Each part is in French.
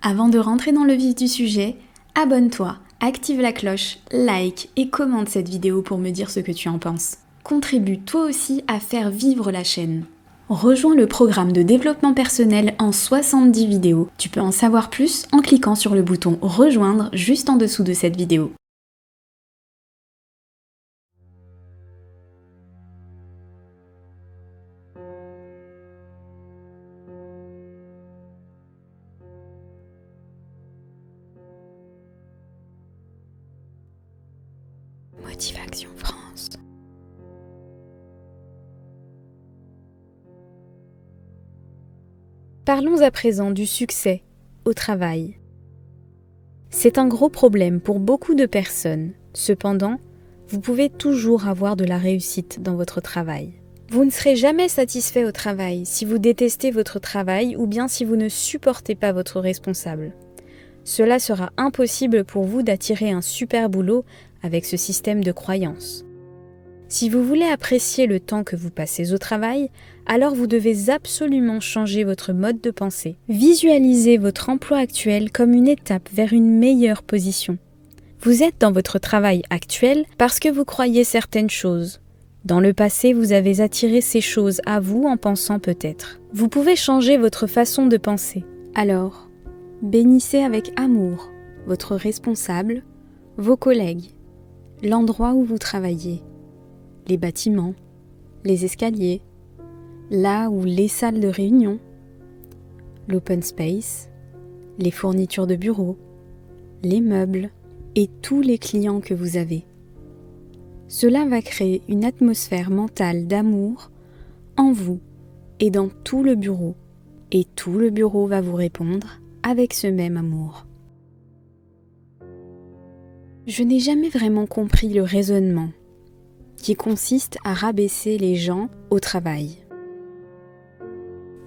Avant de rentrer dans le vif du sujet, abonne-toi, active la cloche, like et commente cette vidéo pour me dire ce que tu en penses. Contribue toi aussi à faire vivre la chaîne. Rejoins le programme de développement personnel en 70 vidéos. Tu peux en savoir plus en cliquant sur le bouton rejoindre juste en dessous de cette vidéo. Motivation France. Parlons à présent du succès au travail. C'est un gros problème pour beaucoup de personnes. Cependant, vous pouvez toujours avoir de la réussite dans votre travail. Vous ne serez jamais satisfait au travail si vous détestez votre travail ou bien si vous ne supportez pas votre responsable. Cela sera impossible pour vous d'attirer un super boulot avec ce système de croyance. Si vous voulez apprécier le temps que vous passez au travail, alors vous devez absolument changer votre mode de pensée. Visualisez votre emploi actuel comme une étape vers une meilleure position. Vous êtes dans votre travail actuel parce que vous croyez certaines choses. Dans le passé, vous avez attiré ces choses à vous en pensant peut-être. Vous pouvez changer votre façon de penser. Alors, bénissez avec amour votre responsable, vos collègues, l'endroit où vous travaillez, les bâtiments, les escaliers, là où les salles de réunion, l'open space, les fournitures de bureau, les meubles et tous les clients que vous avez. Cela va créer une atmosphère mentale d'amour en vous et dans tout le bureau. Et tout le bureau va vous répondre avec ce même amour. Je n'ai jamais vraiment compris le raisonnement qui consiste à rabaisser les gens au travail.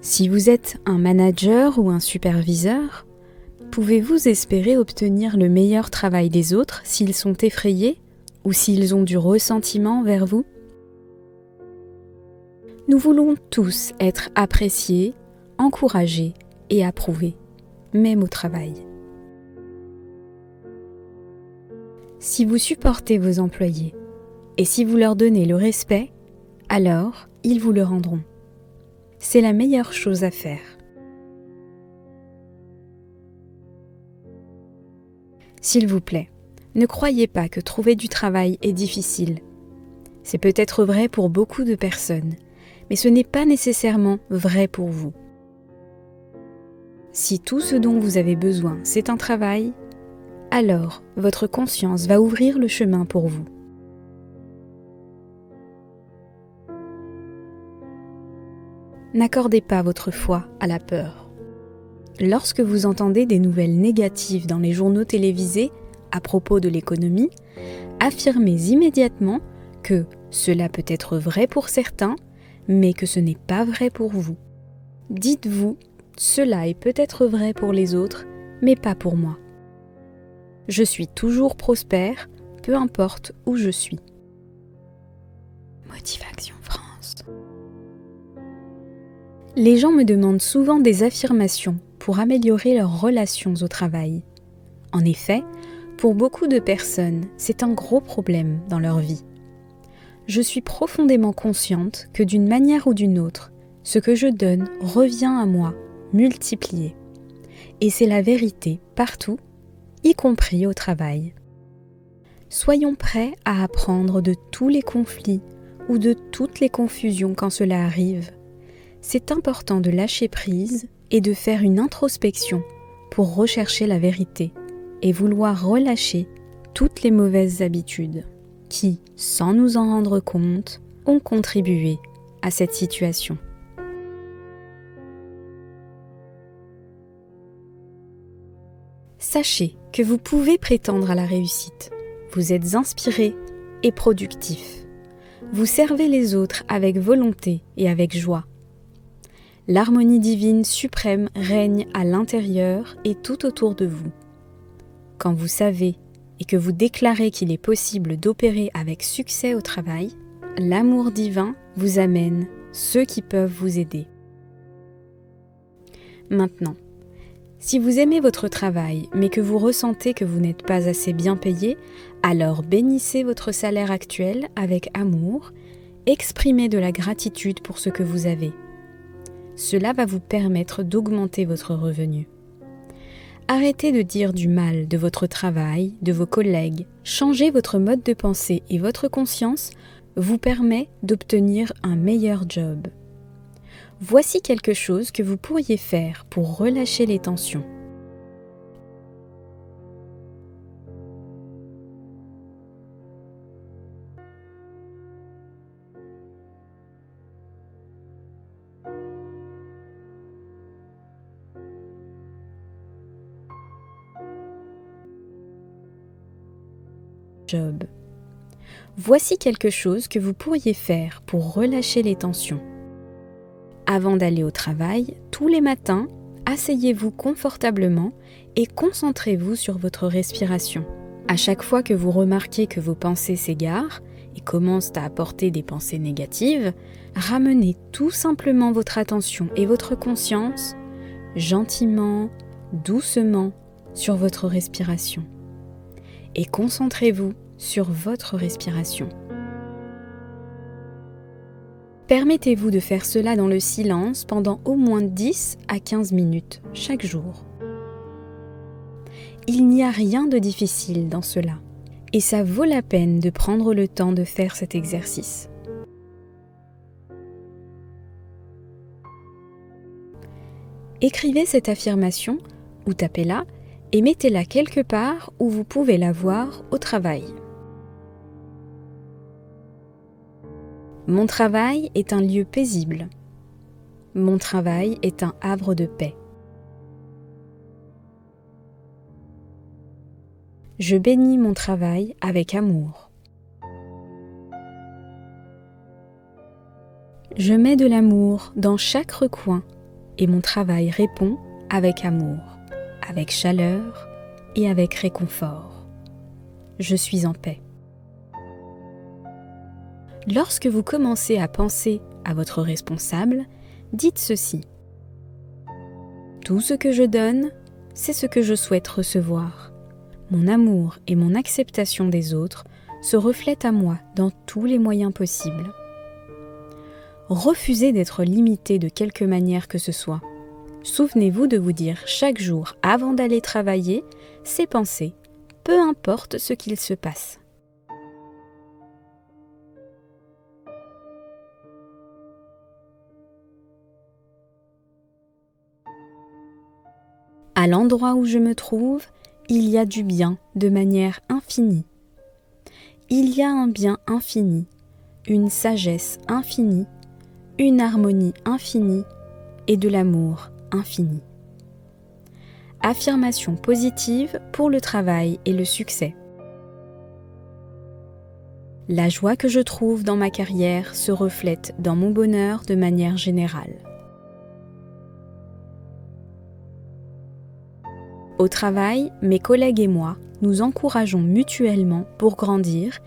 Si vous êtes un manager ou un superviseur, pouvez-vous espérer obtenir le meilleur travail des autres s'ils sont effrayés ou s'ils ont du ressentiment vers vous? Nous voulons tous être appréciés, encouragés et approuvés, même au travail. Si vous supportez vos employés et si vous leur donnez le respect, alors ils vous le rendront. C'est la meilleure chose à faire. S'il vous plaît, ne croyez pas que trouver du travail est difficile. C'est peut-être vrai pour beaucoup de personnes, mais ce n'est pas nécessairement vrai pour vous. Si tout ce dont vous avez besoin, c'est un travail, alors votre conscience va ouvrir le chemin pour vous. N'accordez pas votre foi à la peur. Lorsque vous entendez des nouvelles négatives dans les journaux télévisés à propos de l'économie, affirmez immédiatement que cela peut être vrai pour certains, mais que ce n'est pas vrai pour vous. Dites-vous, cela est peut-être vrai pour les autres, mais pas pour moi. Je suis toujours prospère, peu importe où je suis. Motivation France. Les gens me demandent souvent des affirmations pour améliorer leurs relations au travail. En effet, pour beaucoup de personnes, c'est un gros problème dans leur vie. Je suis profondément consciente que d'une manière ou d'une autre, ce que je donne revient à moi, multiplié. Et c'est la vérité partout, y compris au travail. Soyons prêts à apprendre de tous les conflits ou de toutes les confusions quand cela arrive. C'est important de lâcher prise et de faire une introspection pour rechercher la vérité et vouloir relâcher toutes les mauvaises habitudes qui, sans nous en rendre compte, ont contribué à cette situation. Sachez que vous pouvez prétendre à la réussite. Vous êtes inspiré et productif. Vous servez les autres avec volonté et avec joie. L'harmonie divine suprême règne à l'intérieur et tout autour de vous. Quand vous savez et que vous déclarez qu'il est possible d'opérer avec succès au travail, l'amour divin vous amène ceux qui peuvent vous aider. Maintenant, Si vous aimez votre travail, mais que vous ressentez que vous n'êtes pas assez bien payé, alors bénissez votre salaire actuel avec amour, exprimez de la gratitude pour ce que vous avez. Cela va vous permettre d'augmenter votre revenu. Arrêtez de dire du mal de votre travail, de vos collègues. Changez votre mode de pensée et votre conscience vous permet d'obtenir un meilleur job. Voici quelque chose que vous pourriez faire pour relâcher les tensions. Job. Voici quelque chose que vous pourriez faire pour relâcher les tensions. Avant d'aller au travail, tous les matins, asseyez-vous confortablement et concentrez-vous sur votre respiration. À chaque fois que vous remarquez que vos pensées s'égarent et commencent à apporter des pensées négatives, ramenez tout simplement votre attention et votre conscience gentiment, doucement sur votre respiration. Et concentrez-vous sur votre respiration. Permettez-vous de faire cela dans le silence pendant au moins 10 à 15 minutes chaque jour. Il n'y a rien de difficile dans cela et ça vaut la peine de prendre le temps de faire cet exercice. Écrivez cette affirmation ou tapez-la et mettez-la quelque part où vous pouvez la voir au travail. Mon travail est un lieu paisible. Mon travail est un havre de paix. Je bénis mon travail avec amour. Je mets de l'amour dans chaque recoin et mon travail répond avec amour, avec chaleur et avec réconfort. Je suis en paix. Lorsque vous commencez à penser à votre responsable, dites ceci. Tout ce que je donne, c'est ce que je souhaite recevoir. Mon amour et mon acceptation des autres se reflètent à moi dans tous les moyens possibles. Refusez d'être limité de quelque manière que ce soit. Souvenez-vous de vous dire chaque jour avant d'aller travailler ces pensées, peu importe ce qu'il se passe. À l'endroit où je me trouve, il y a du bien de manière infinie. Il y a un bien infini, une sagesse infinie, une harmonie infinie et de l'amour infini. Affirmation positive pour le travail et le succès. La joie que je trouve dans ma carrière se reflète dans mon bonheur de manière générale. Au travail, mes collègues et moi nous encourageons mutuellement pour grandir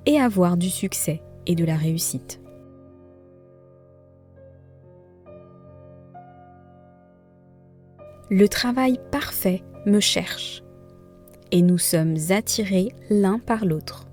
et avoir du succès et de la réussite. Le travail parfait me cherche et nous sommes attirés l'un par l'autre.